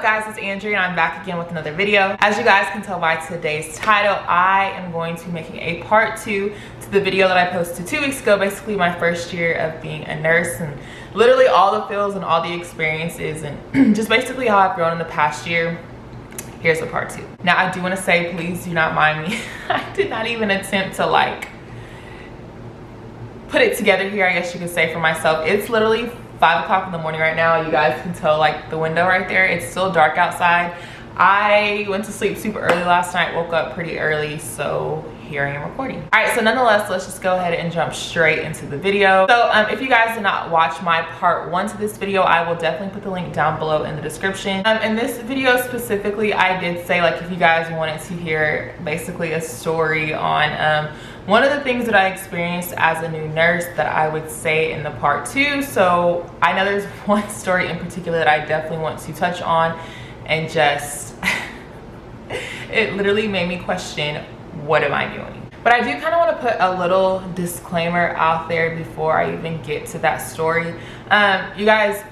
up guys, it's Andrea and I'm back again with another video. As you guys can tell by today's title, I am going to be making a part 2 to the video that I posted 2 weeks ago, basically my first year of being a nurse and literally all the feels and all the experiences and just basically how I've grown in the past year. Here's the part 2. Now I do want to say, please do not mind me. I did not even attempt to like put it together here, I guess you could say, for myself. It's literally 5 o'clock in the morning right now. You guys can tell like the window right there. It's still dark outside. I went to sleep super early last night, woke up pretty early, so here I am recording. All right, so nonetheless, let's just go ahead and jump straight into the video. So if you guys did not watch my part 1 to this video, I will definitely put the link down below in the description. In this video specifically, I did say like if you guys wanted to hear basically a story on one of the things that I experienced as a new nurse, that I would say in the part 2. So I know there's one story in particular that I definitely want to touch on, and just it literally made me question, what am I doing? But I do kind of want to put a little disclaimer out there before I even get to that story. You guys,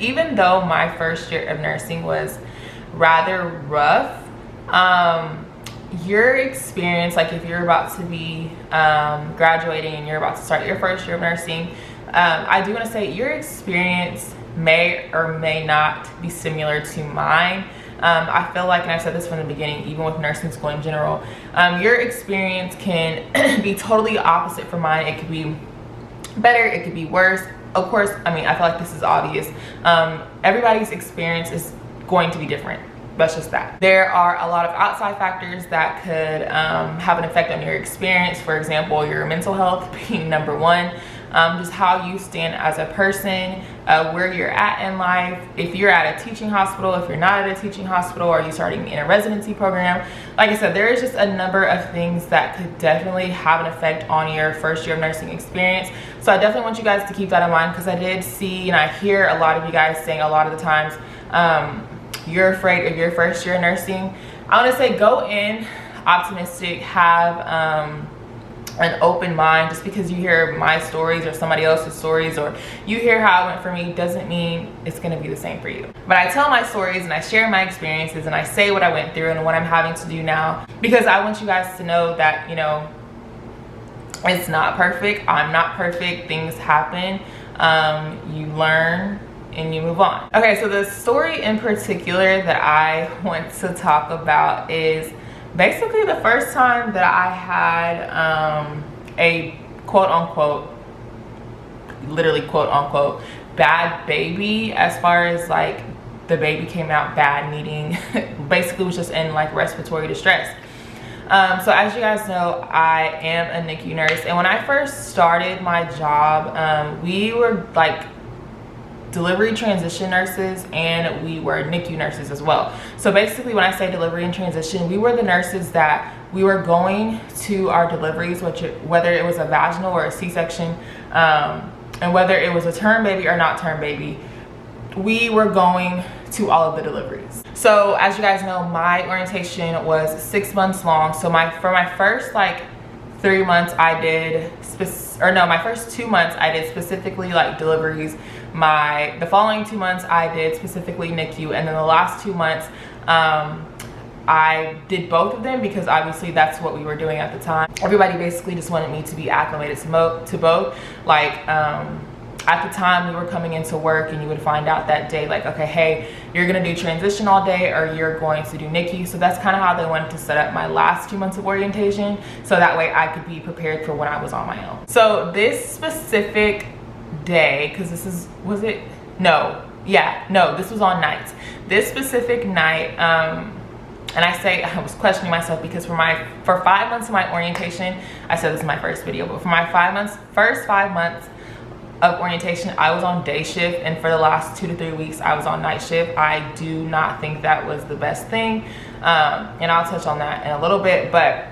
even though my first year of nursing was rather rough, your experience, like if you're about to be graduating and you're about to start your first year of nursing, I do want to say your experience may or may not be similar to mine. I feel like, and I've said this from the beginning, even with nursing school in general, your experience can be totally opposite from mine. It could be better, it could be worse. Of course, I mean, I feel like this is obvious. Everybody's experience is going to be different. That's just that. There are a lot of outside factors that could have an effect on your experience. For example, your mental health being number 1. Just how you stand as a person, where you're at in life, if you're at a teaching hospital, if you're not at a teaching hospital, are you starting in a residency program? Like I said, there is just a number of things that could definitely have an effect on your first year of nursing experience. So I definitely want you guys to keep that in mind, because I did see and I hear a lot of you guys saying a lot of the times, you're afraid of your first year of nursing. I want to say go in optimistic, have an open mind. Just because you hear my stories or somebody else's stories, or you hear how it went for me, doesn't mean it's going to be the same for you. But I tell my stories and I share my experiences and I say what I went through and what I'm having to do now, because I want you guys to know that, you know, it's not perfect. I'm not perfect. Things happen. You learn and you move on. Okay, so the story in particular that I want to talk about is basically the first time that I had a quote unquote, literally quote unquote, bad baby, as far as like the baby came out bad, meaning basically was just in like respiratory distress. So as you guys know, I am a NICU nurse, and when I first started my job, we were like delivery transition nurses and we were NICU nurses as well. So basically when I say delivery and transition, we were the nurses that we were going to our deliveries, which whether it was a vaginal or a C-section, and whether it was a term baby or not term baby, we were going to all of the deliveries. So as you guys know, my orientation was 6 months long. So for my first like 3 months I did my first 2 months I did specifically like deliveries. The following 2 months I did specifically NICU, and then the last 2 months I did both of them, because obviously that's what we were doing at the time. Everybody basically just wanted me to be acclimated to both. Like at the time we were coming into work and you would find out that day like, okay, hey, you're gonna do transition all day or you're going to do NICU. So that's kind of how they wanted to set up my last 2 months of orientation, so that way I could be prepared for when I was on my own. So this specific day, because this is, this was on nights. This specific night, and I say I was questioning myself, because for 5 months of my orientation, I said this in my first video, but for my first 5 months of orientation, I was on day shift, and for the last 2 to 3 weeks I was on night shift. I do not think that was the best thing, and I'll touch on that in a little bit. But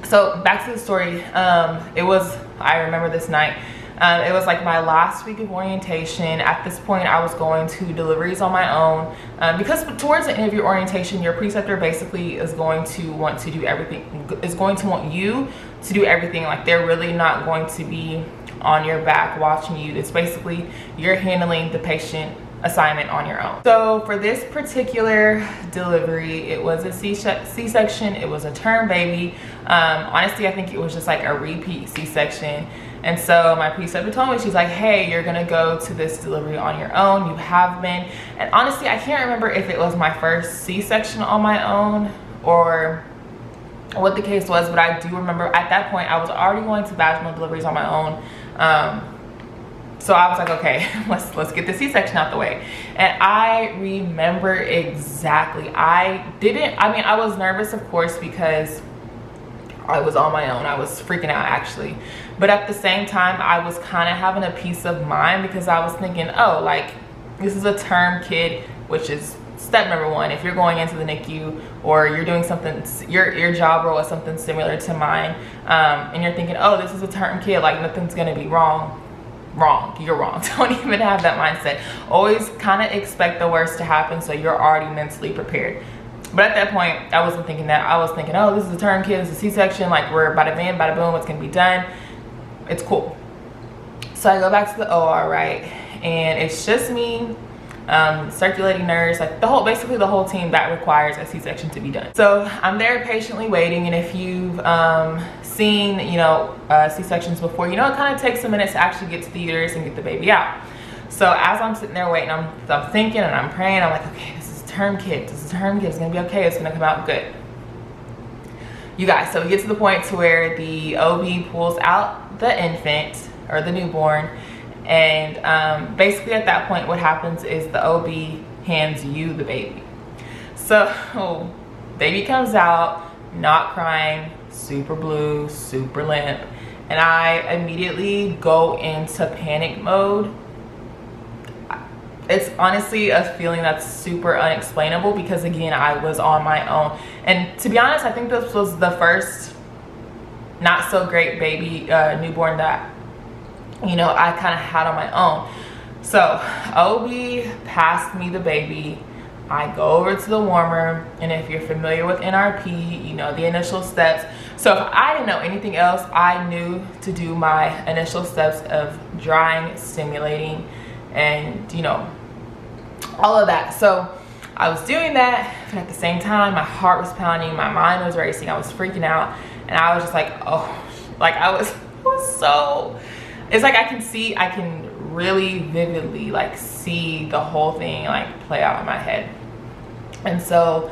so back to the story. I remember this night, it was like my last week of orientation. At this point I was going to deliveries on my own, because towards the end of your orientation, your preceptor basically is going to want to do everything, is going to want you to do everything. Like they're really not going to be on your back watching you. It's basically you're handling the patient assignment on your own. So for this particular delivery, it was a C-section. It was a term baby. Honestly, I think it was just like a repeat C-section. And so my preceptor told me, she's like, hey, you're gonna go to this delivery on your own. You have been. And honestly, I can't remember if it was my first C-section on my own or what the case was, but I do remember at that point I was already going to vaginal deliveries on my own. So I was like, okay, let's get the C-section out the way. And I remember exactly, I was nervous, of course, because I was on my own. I was freaking out, actually. But at the same time, I was kind of having a peace of mind because I was thinking, oh, like, this is a term kid, which is step number one. If you're going into the NICU or you're doing something, your job role is something similar to mine, and you're thinking, oh, this is a term kid, like nothing's gonna be wrong. You're wrong. Don't even have that mindset. Always kind of expect the worst to happen so you're already mentally prepared. But at that point, I wasn't thinking that. I was thinking, oh, this is a term kid, it's a C-section, like we're bada bing, bada boom, it's gonna be done. It's cool. So I go back to the OR, right? And it's just me, circulating nurse, like basically the whole team that requires a C-section to be done. So I'm there patiently waiting, and if you've seen, C-sections before, it kind of takes a minute to actually get to the uterus and get the baby out. So as I'm sitting there waiting, I'm thinking and I'm praying, I'm like, okay, this is a term kid, it's gonna be okay, it's gonna come out good. You guys, so we get to the point to where the OB pulls out the infant or the newborn, and basically at that point what happens is the OB hands you the baby. So baby comes out, not crying, super blue, super limp, and I immediately go into panic mode. It's honestly a feeling that's super unexplainable because, again, I was on my own. And to be honest, I think this was the first not so great baby newborn that I kind of had on my own. So OB passed me the baby. I go over to the warmer, and if you're familiar with NRP, you know the initial steps. So if I didn't know anything else, I knew to do my initial steps of drying, stimulating, and all of that. So I was doing that, but at the same time my heart was pounding, my mind was racing, I was freaking out, and I was just like, oh, like I was so, it's like I can really vividly like see the whole thing like play out in my head. And so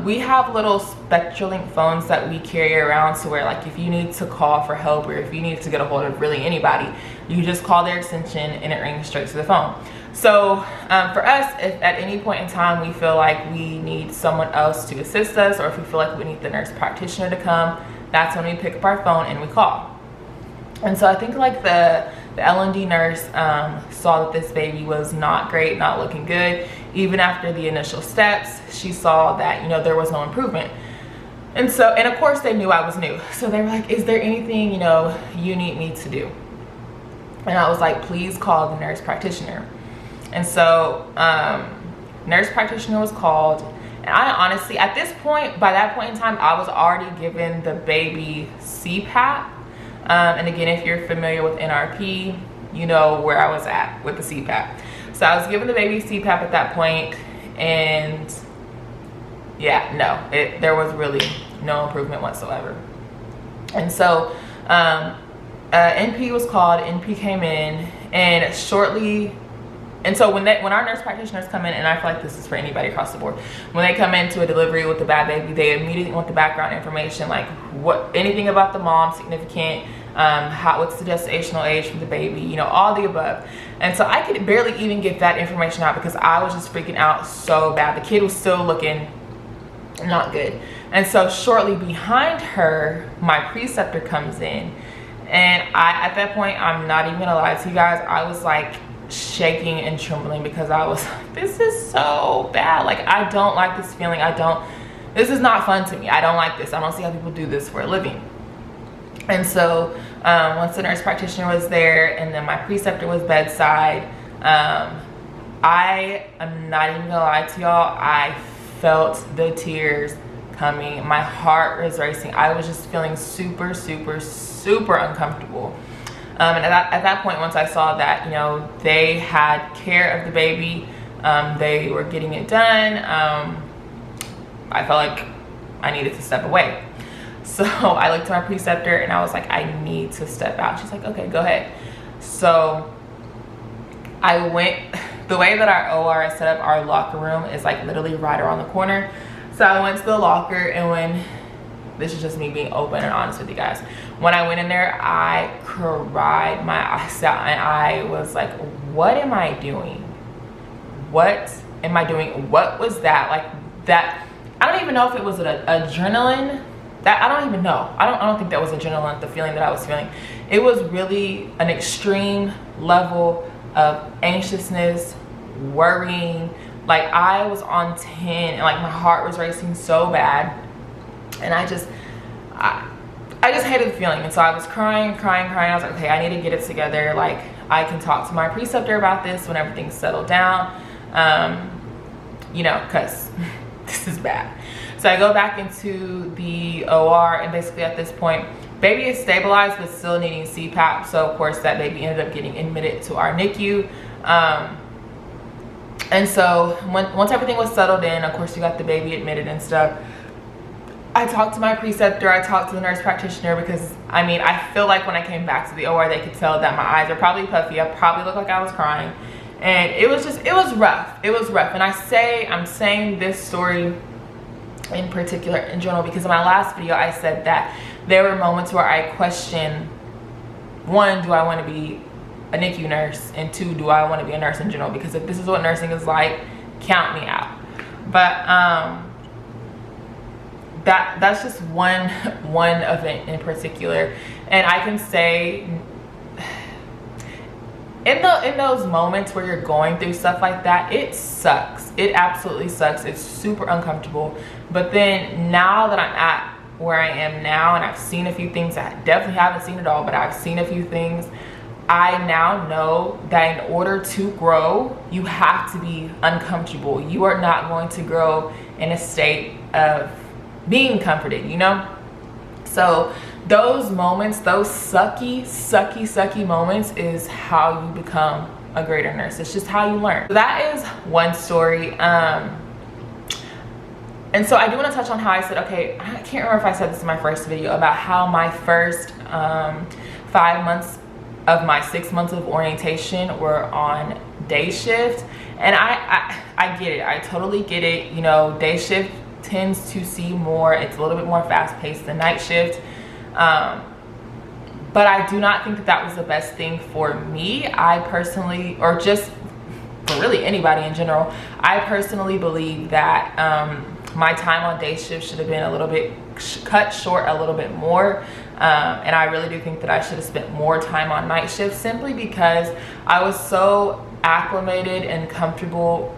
we have little SpectraLink phones that we carry around, so where like if you need to call for help or if you need to get a hold of really anybody, you just call their extension and it rings straight to the phone. So for us, if at any point in time we feel like we need someone else to assist us, or if we feel like we need the nurse practitioner to come, that's when we pick up our phone and we call. And so I think like the L&D nurse saw that this baby was not great, not looking good. Even after the initial steps, she saw that there was no improvement. And so, and of course they knew I was new, so they were like, is there anything you need me to do? And I was like, please call the nurse practitioner. And so nurse practitioner was called, and I honestly, at this point, by that point in time, I was already given the baby CPAP. And again, if you're familiar with NRP, you know where I was at with the CPAP. So I was given the baby CPAP at that point, and yeah, no, there was really no improvement whatsoever. And so NP was called, NP came in, and shortly, and so when our nurse practitioners come in, and I feel like this is for anybody across the board, when they come into a delivery with the bad baby, they immediately want the background information, like anything about the mom, significant, what's the gestational age for the baby, all the above. And so I could barely even get that information out because I was just freaking out so bad. The kid was still looking not good. And so shortly behind her, my preceptor comes in, and at that point, I'm not even gonna lie to you guys, I was like shaking and trembling because I was like, this is so bad. Like, I don't like this feeling. This is not fun to me. I don't like this. I don't see how people do this for a living. And so once the nurse practitioner was there and then my preceptor was bedside, I am not even gonna lie to y'all, I felt the tears coming. My heart was racing. I was just feeling super, super, super uncomfortable. And at that point, once I saw that, you know, they had care of the baby, they were getting it done, I felt like I needed to step away. So I looked at my preceptor and I was like, I need to step out. She's like, okay, go ahead. So I went, the way that our OR is set up, our locker room is like literally right around the corner. So I went to the locker, and when, this is just me being open and honest with you guys, when I went in there, I cried my eyes out, and I was like, what am I doing? What am I doing? What was that? Like that, I don't even know if it was an adrenaline. That, I don't even know. I don't think that was adrenaline, the feeling that I was feeling. It was really an extreme level of anxiousness, worrying. Like I was on 10, and like my heart was racing so bad, and I just hated the feeling. And so I was crying. I was like, okay, I need to get it together. Like I can talk to my preceptor about this when everything's settled down, you know, because this is bad. So I go back into the OR, and basically at this point, baby is stabilized but still needing CPAP. So of course that baby ended up getting admitted to our NICU. And so once everything was settled in, of course you got the baby admitted and stuff, I talked to my preceptor, I talked to the nurse practitioner, because I mean, I feel like when I came back to the OR, they could tell that my eyes are probably puffy. I probably looked like I was crying. And it was rough. It was rough. And I'm saying this story in particular in general because in my last video, I said that there were moments where I questioned, one, do I want to be a NICU nurse, and two, do I want to be a nurse in general? Because if this is what nursing is like, count me out. But that's just one event in particular. And I can say in those moments where you're going through stuff like that, it sucks. It absolutely sucks. It's super uncomfortable. But then now that I'm at where I am now, and I've seen a few things, I definitely haven't seen it all, but I've seen a few things, I now know that in order to grow, you have to be uncomfortable. You are not going to grow in a state of being comforted, you know? So those moments, those sucky moments is how you become a greater nurse. It's just how you learn. So that is one story. And so I do want to touch on how I said, okay, I can't remember if I said this in my first video, about how my first 5 months of my 6 months of orientation were on day shift. And I get it. I totally get it. You know, day shift tends to see more, it's a little bit more fast paced than night shift. But I do not think that that was the best thing for me. I personally, or just for really anybody in general, I personally believe that my time on day shift should have been a little bit cut short, a little bit more. And I really do think that I should have spent more time on night shift, simply because I was so acclimated and comfortable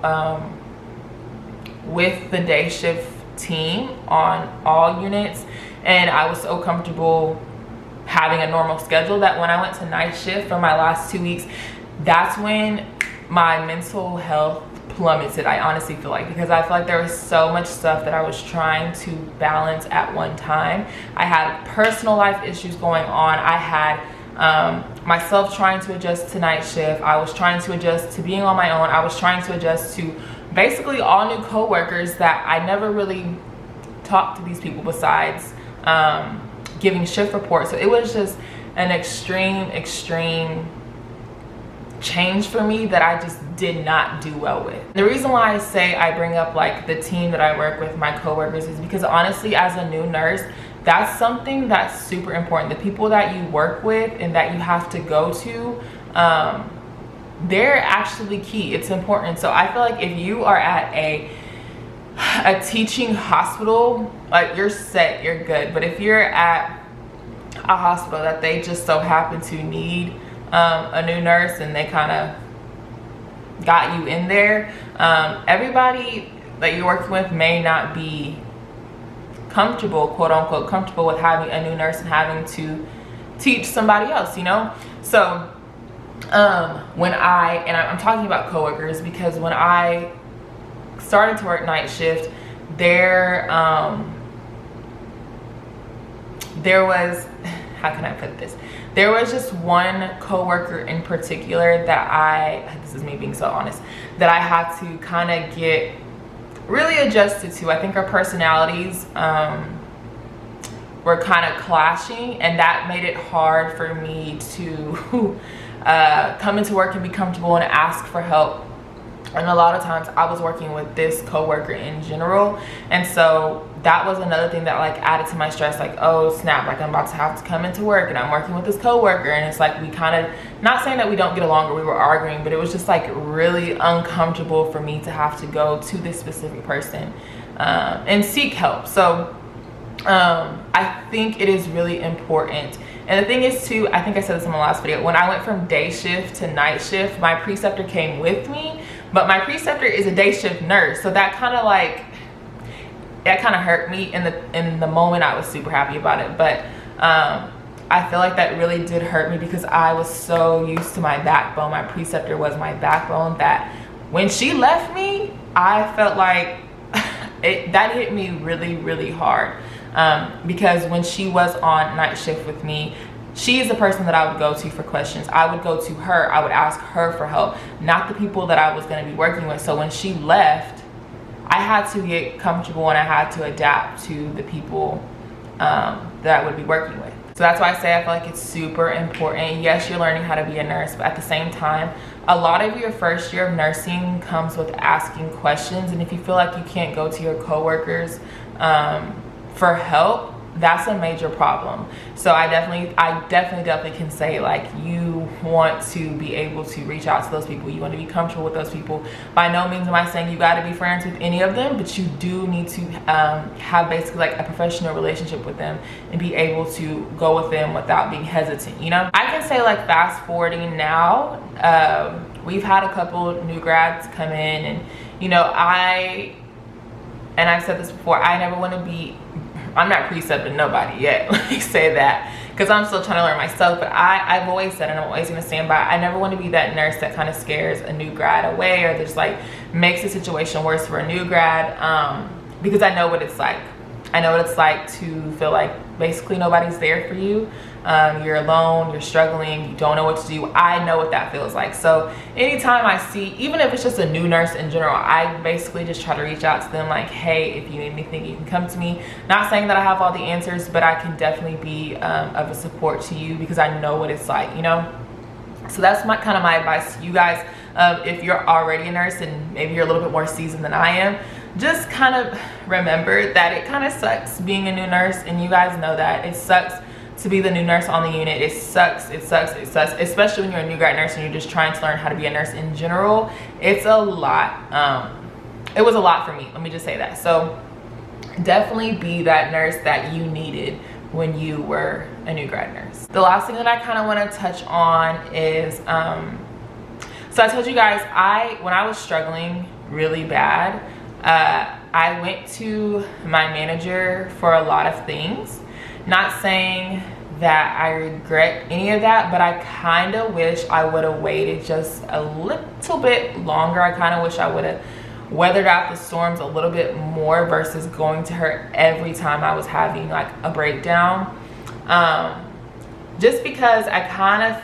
with the day shift team on all units, and I was so comfortable having a normal schedule that when I went to night shift for my last 2 weeks, that's when my mental health plummeted. I honestly feel like, because I feel like there was so much stuff that I was trying to balance at one time. I had personal life issues going on. I had myself trying to adjust to night shift. I was trying to adjust to being on my own. I was trying to adjust to basically all new coworkers that I never really talked to these people besides giving shift reports. So it was just an extreme change for me that I just did not do well with. The reason why I say I bring up like the team that I work with, my coworkers, is because honestly, as a new nurse, that's something that's super important. The people that you work with and that you have to go to, they're actually key. It's important. So I feel like if you are at a teaching hospital, like, you're set, you're good. But if you're at a hospital that they just so happen to need a new nurse, and they kind of got you in there, everybody that you're working with may not be comfortable, quote unquote comfortable, with having a new nurse and having to teach somebody else, you know? So when I'm talking about coworkers, because when I started to work night shift, there was, how can I put this? There was just one coworker in particular that this is me being so honest, that I had to kind of get really adjusted to. I think our personalities were kind of clashing, and that made it hard for me to come into work and be comfortable and ask for help. And a lot of times I was working with this coworker in general, and so that was another thing that like added to my stress. Like, oh snap, like I'm about to have to come into work and I'm working with this coworker, and it's like we kind of, not saying that we don't get along or we were arguing, but it was just like really uncomfortable for me to have to go to this specific person and seek help. So I think it is really important. And the thing is too, I think I said this in my last video, when I went from day shift to night shift, my preceptor came with me, but my preceptor is a day shift nurse. So that kind of like, that kind of hurt me in the moment. I was super happy about it, but I feel like that really did hurt me because I was so used to my backbone. My preceptor was my backbone, that when she left me, I felt like that hit me really, really hard. Because when she was on night shift with me, she is the person that I would go to for questions. I would go to her, I would ask her for help, not the people that I was going to be working with. So when she left, I had to get comfortable and I had to adapt to the people that I would be working with. So that's why I say I feel like it's super important. Yes, you're learning how to be a nurse, but at the same time, a lot of your first year of nursing comes with asking questions. And if you feel like you can't go to your coworkers for help, that's a major problem. So I definitely can say, like, you want to be able to reach out to those people. You want to be comfortable with those people. By no means am I saying you got to be friends with any of them, but you do need to have basically like a professional relationship with them and be able to go with them without being hesitant, you know? I can say, like, fast forwarding now, we've had a couple new grads come in, and you know, I've said this before, I never want to be, I'm not precepting nobody yet, let me say that, because I'm still trying to learn myself. But I've always said, and I'm always going to stand by, I never want to be that nurse that kind of scares a new grad away, or just like makes the situation worse for a new grad, because I know what it's like. I know what it's like to feel like basically nobody's there for you. You're alone, you're struggling, you don't know what to do. I know what that feels like. So anytime I see, even if it's just a new nurse in general, I basically just try to reach out to them like, hey, if you need anything, you can come to me. Not saying that I have all the answers, but I can definitely be of a support to you because I know what it's like, you know? So that's my advice to you guys. If you're already a nurse and maybe you're a little bit more seasoned than I am, just kind of remember that it kind of sucks being a new nurse, and you guys know that. It sucks to be the new nurse on the unit. It sucks, especially when you're a new grad nurse and you're just trying to learn how to be a nurse in general. It's a lot. It was a lot for me, let me just say that. So definitely be that nurse that you needed when you were a new grad nurse. The last thing that I kind of want to touch on is, so I told you guys, when I was struggling really bad, I went to my manager for a lot of things. Not saying that I regret any of that, but I kind of wish I would have waited just a little bit longer. I kind of wish I would have weathered out the storms a little bit more versus going to her every time I was having like a breakdown. Just because I kind of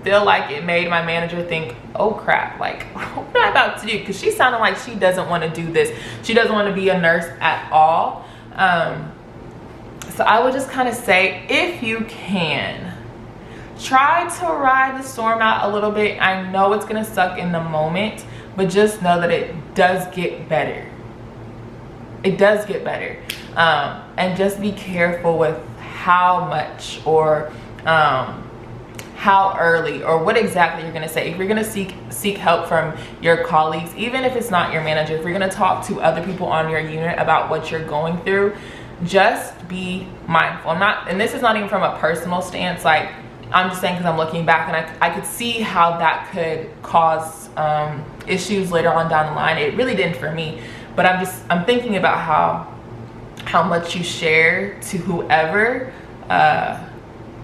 feel like it made my manager think, oh crap, like what am I about to do? Because she sounded like she doesn't want to do this. She doesn't want to be a nurse at all. So I would just kind of say, if you can, try to ride the storm out a little bit. I know it's going to suck in the moment, but just know that it does get better. It does get better. And just be careful with how much or how early or what exactly you're going to say. If you're going to seek help from your colleagues, even if it's not your manager, if you're going to talk to other people on your unit about what you're going through, just be mindful. And this is not even from a personal stance, like I'm just saying because I'm looking back and I could see how that could cause issues later on down the line. It really didn't for me, but I'm thinking about how much you share to whoever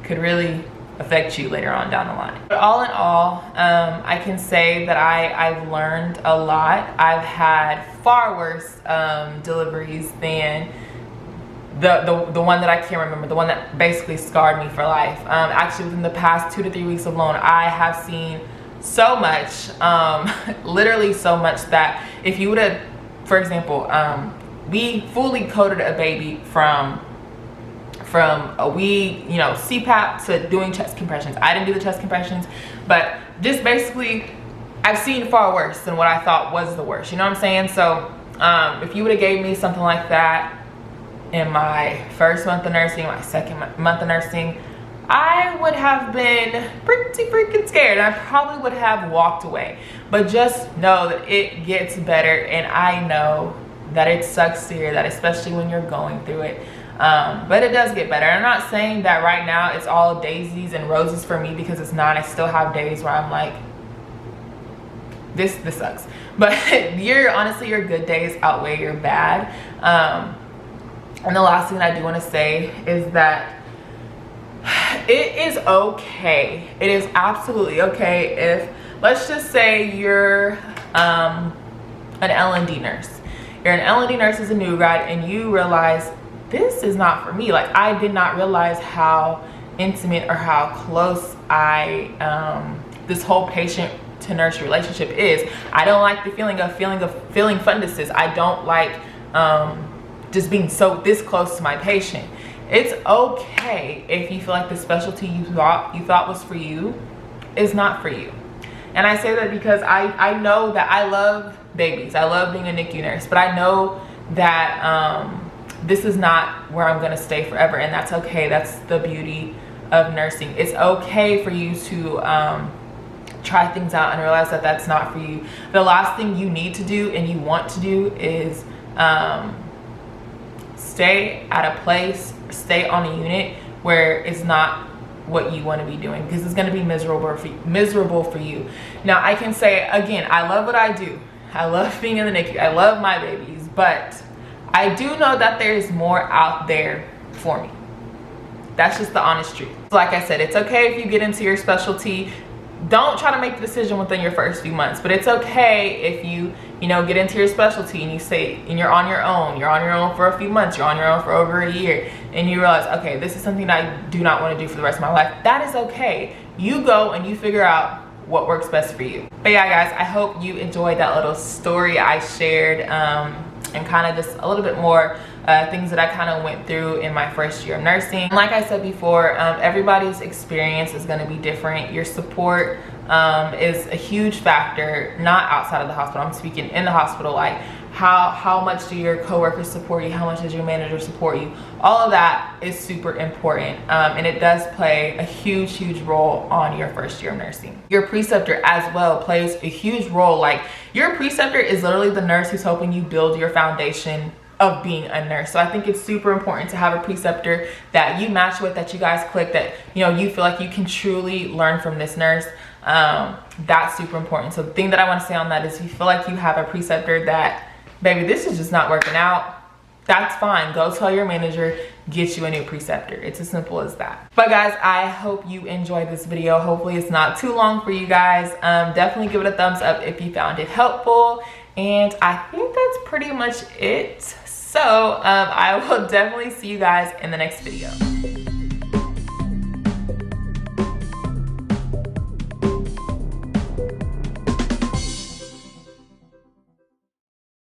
could really affect you later on down the line. But all in all, I can say that I've learned a lot. I've had far worse deliveries than the one that I can't remember, the one that basically scarred me for life. Actually, within the past 2 to 3 weeks alone, I have seen so much, literally so much, that if you would have, for example, we fully coded a baby from a wee, you know, CPAP to doing chest compressions. I didn't do the chest compressions, but just basically, I've seen far worse than what I thought was the worst. You know what I'm saying? So if you would have gave me something like that in my first month of nursing, my second month of nursing, I would have been pretty freaking scared. I probably would have walked away. But just know that it gets better, and I know that it sucks to hear that, especially when you're going through it. But it does get better. I'm not saying that right now it's all daisies and roses for me, because it's not. I still have days where I'm like, this sucks. But honestly, your good days outweigh your bad. And the last thing I do want to say is that it is okay. It is absolutely okay if, let's just say you're an L&D nurse. You're an L&D nurse as a new grad, and you realize this is not for me. Like, I did not realize how intimate or how close this whole patient to nurse relationship is. I don't like the feeling of feeling funduses. I don't like just being this close to my patient. It's okay if you feel like the specialty you thought was for you is not for you. And I say that because I know that I love babies. I love being a NICU nurse, but I know that this is not where I'm gonna stay forever, and that's okay. That's the beauty of nursing. It's okay for you to try things out and realize that that's not for you. The last thing you need to do and you want to do is stay at a place, stay on a unit where it's not what you want to be doing, because it's going to be miserable for you. Now, I can say again, I love what I do. I love being in the NICU. I love my babies, but I do know that there's more out there for me. That's just the honest truth. Like I said, it's okay if you get into your specialty. Don't try to make the decision within your first few months, but it's okay if you get into your specialty and you say, and you're on your own for a few months, you're on your own for over a year, and you realize, okay, this is something that I do not want to do for the rest of my life. That is okay. You go and you figure out what works best for you. But yeah, guys, I hope you enjoyed that little story I shared, and kind of just a little bit more things that I kind of went through in my first year of nursing. Like I said before, everybody's experience is going to be different. Your support is a huge factor, not outside of the hospital. I'm speaking in the hospital, like how much do your coworkers support you? How much does your manager support you? All of that is super important, and it does play a huge role on your first year of nursing. Your preceptor as well plays a huge role. Like, your preceptor is literally the nurse who's helping you build your foundation of being a nurse. So I think it's super important to have a preceptor that you match with, that you guys click, that you feel like you can truly learn from this nurse. That's super important. So the thing that I want to say on that is, if you feel like you have a preceptor that, baby, this is just not working out, that's fine. Go tell your manager, get you a new preceptor. It's as simple as that. But guys, I hope you enjoyed this video. Hopefully it's not too long for you guys. Definitely give it a thumbs up if you found it helpful. And I think that's pretty much it. So I will definitely see you guys in the next video.